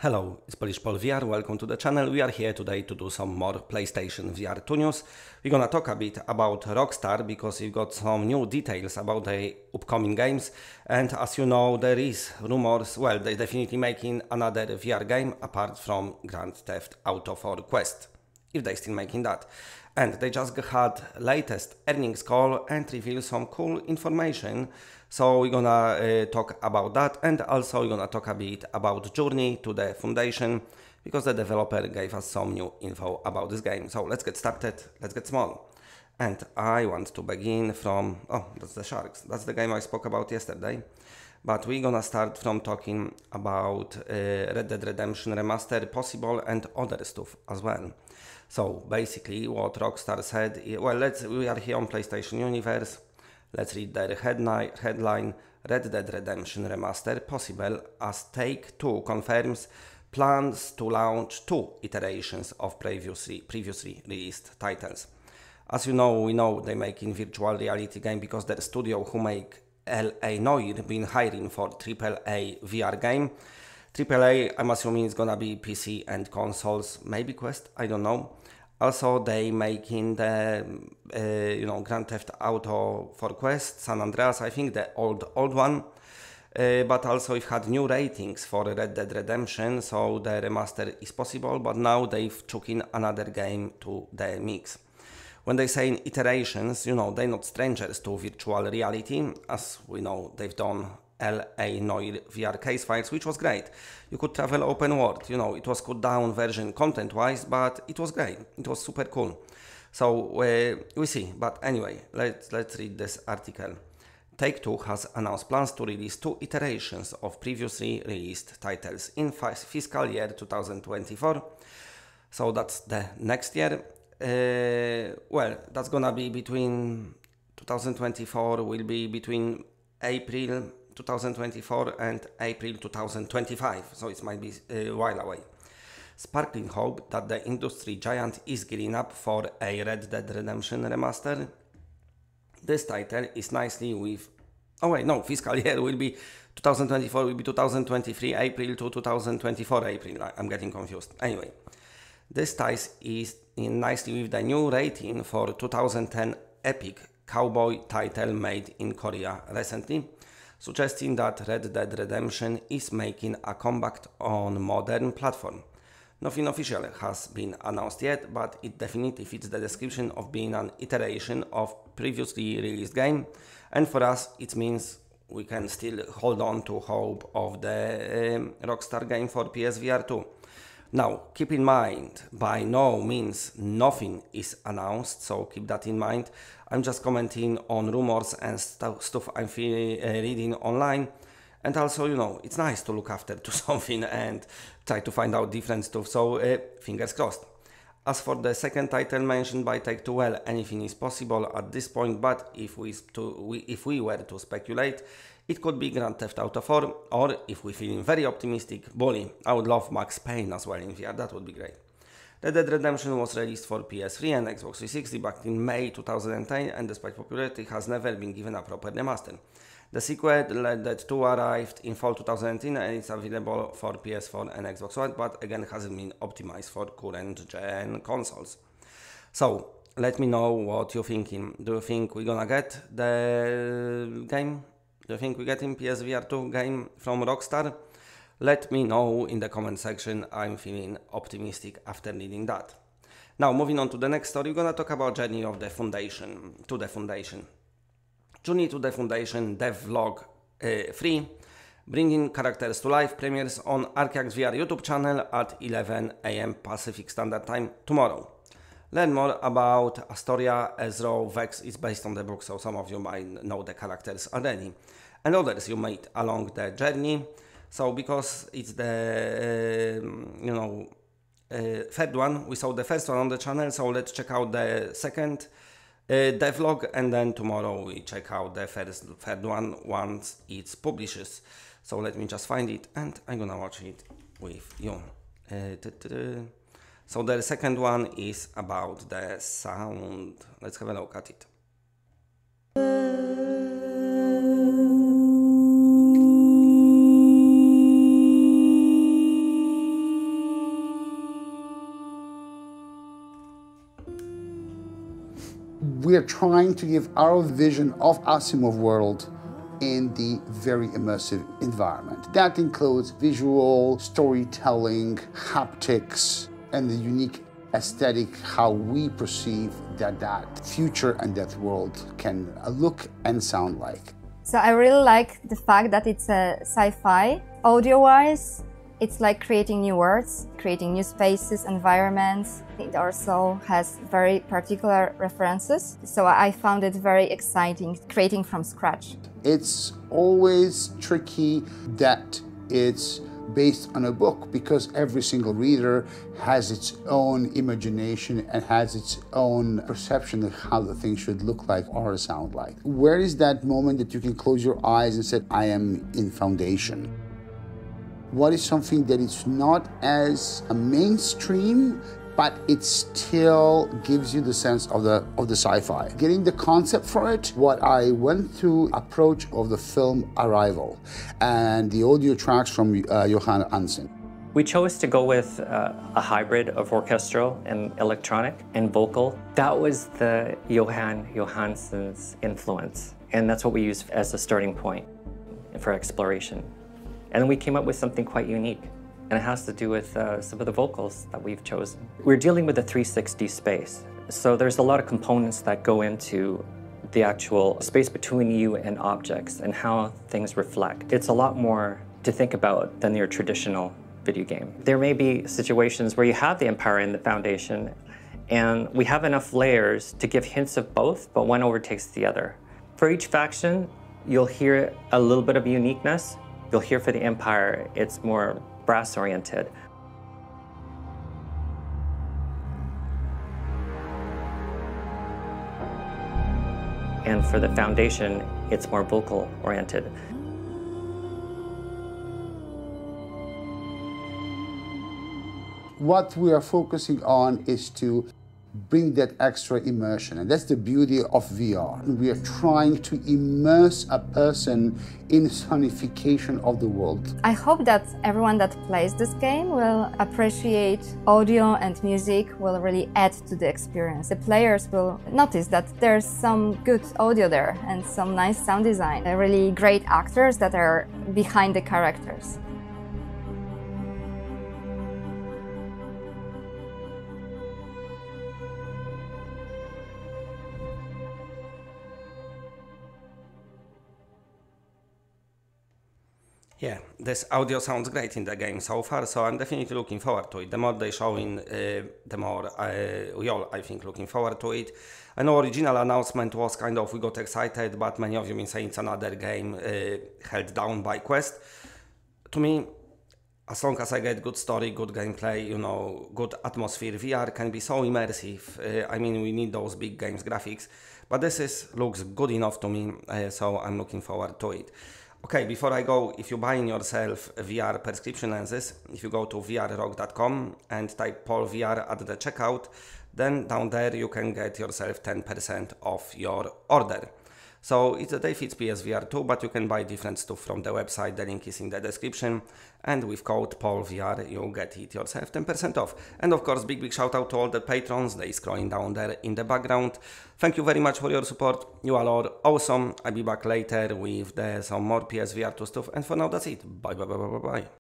Hello, it's Polish Paul VR, welcome to the channel. We are here today to do some more PlayStation VR2 news. We're gonna talk a bit about Rockstar because we've got some new details about the upcoming games, and as you know there is rumors, well, they're definitely making another VR game apart from Grand Theft Auto for Quest, if they're still making that. And they just had latest earnings call and reveal some cool information. So we're gonna talk about that, and also we're gonna talk a bit about Journey to the Foundation because the developer gave us some new info about this game. So let's get started, let's get small. And I want to begin from, that's the Sharks. That's the game I spoke about yesterday. But we're gonna start from talking about Red Dead Redemption Remaster possible and other stuff as well. So basically what Rockstar said, well, we are here on PlayStation Universe. Let's read their headline. Red Dead Redemption Remaster possible as Take-Two confirms plans to launch 2 iterations of previously released titles. As you know, we know they're making virtual reality game because their studio who make L.A. Noire been hiring for AAA VR game. AAA, I'm assuming it's gonna be PC and consoles, maybe Quest, I don't know. Also, they making the Grand Theft Auto for Quest, San Andreas, I think the old one. But also we've had new ratings for Red Dead Redemption, so the remaster is possible, but now they've chucked in another game to the mix. When they say in iterations, they're not strangers to virtual reality. As we know, they've done L.A. Noire VR case files, which was great. You could travel open world, it was cut down version content-wise, but it was great. It was super cool. So we see, but anyway, let's read this article. Take-Two has announced plans to release 2 iterations of previously released titles in fiscal year 2024. So that's the next year. Well, that's gonna be between 2024 will be between April 2024 and April 2025, so it might be a while away. Sparkling hope that the industry giant is gearing up for a Red Dead Redemption remaster. This title is nicely with... Oh wait, no, fiscal year will be 2024, will be 2023 April to 2024 April. I'm getting confused. Anyway, this ties is in nicely with the new rating for 2010 epic cowboy title made in Korea recently, suggesting that Red Dead Redemption is making a comeback on modern platform. Nothing official has been announced yet, but it definitely fits the description of being an iteration of previously released game, and for us it means we can still hold on to hope of the Rockstar game for PSVR 2. Now, keep in mind, by no means nothing is announced, so keep that in mind. I'm just commenting on rumors and stuff I'm reading online. And also, it's nice to look after to something and try to find out different stuff, so fingers crossed. As for the second title mentioned by Take-Two, well, anything is possible at this point, but if we were to speculate, it could be Grand Theft Auto 4, or if we're feeling very optimistic, bully, I would love Max Payne as well in VR, that would be great. Red Dead Redemption was released for PS3 and Xbox 360 back in May 2010, and despite popularity, has never been given a proper remaster. The sequel, Red Dead 2, arrived in fall 2010 and it's available for PS4 and Xbox One, but again hasn't been optimized for current gen consoles. So, let me know what you're thinking. Do you think we're gonna get the game? Do you think we're getting PSVR 2 game from Rockstar? Let me know in the comment section. I'm feeling optimistic after reading that. Now, moving on to the next story, we're gonna talk about Journey of the Foundation, to the Foundation. Journey to the Foundation devlog 3, bringing characters to life, premieres on Arcax VR YouTube channel at 11 AM Pacific Standard Time tomorrow. Learn more about Astoria, Ezra, Vex is based on the book, so some of you might know the characters already, and others you meet along the journey. So because it's the third one, we saw the first one on the channel, so let's check out the second devlog, and then tomorrow we check out the third one once it's publishes. So let me just find it and I'm gonna watch it with you. So the second one is about the sound. Let's have a look at it. We are trying to give our vision of Asimov world in the very immersive environment. That includes visual, storytelling, haptics, and the unique aesthetic, how we perceive that future and that world can look and sound like. So I really like the fact that it's a sci-fi. Audio-wise, it's like creating new worlds, creating new spaces, environments. It also has very particular references. So I found it very exciting, creating from scratch. It's always tricky that it's based on a book, because every single reader has its own imagination and has its own perception of how the thing should look like or sound like. Where is that moment that you can close your eyes and say, I am in Foundation? What is something that is not as a mainstream, but it still gives you the sense of the sci-fi. Getting the concept for it, what I went through approach of the film Arrival and the audio tracks from Johan Hansen. We chose to go with a hybrid of orchestral and electronic and vocal. That was the Johan Johansen's influence, and that's what we used as a starting point for exploration. And then we came up with something quite unique. And it has to do with some of the vocals that we've chosen. We're dealing with a 360 space. So there's a lot of components that go into the actual space between you and objects and how things reflect. It's a lot more to think about than your traditional video game. There may be situations where you have the Empire and the Foundation, and we have enough layers to give hints of both, but one overtakes the other. For each faction, you'll hear a little bit of uniqueness. You'll hear for the Empire, it's more brass-oriented. And for the Foundation, it's more vocal-oriented. What we are focusing on is to bring that extra immersion, and that's the beauty of VR. We are trying to immerse a person in sonification of the world. I hope that everyone that plays this game will appreciate audio and music, will really add to the experience. The players will notice that there's some good audio there and some nice sound design, really great actors that are behind the characters. Yeah, this audio sounds great in the game so far, so I'm definitely looking forward to it. The more they show in, the more we all, I think, looking forward to it. I know original announcement was kind of, we got excited, but many of you been saying it's another game held down by Quest. To me, as long as I get good story, good gameplay, you know, good atmosphere, VR can be so immersive. I mean, we need those big games graphics, but this looks good enough to me, so I'm looking forward to it. Okay, before I go, if you're buying yourself VR prescription lenses, if you go to vrrock.com and type Paul VR at the checkout, then down there you can get yourself 10% off your order. So it's a day fits PSVR2, but you can buy different stuff from the website. The link is in the description, and with code PaulVR you get it yourself 10% off. And of course, big shout out to all the patrons. They scrolling down there in the background. Thank you very much for your support. You all are awesome. I'll be back later with some more PSVR2 stuff, and for now that's it. Bye bye bye bye bye bye.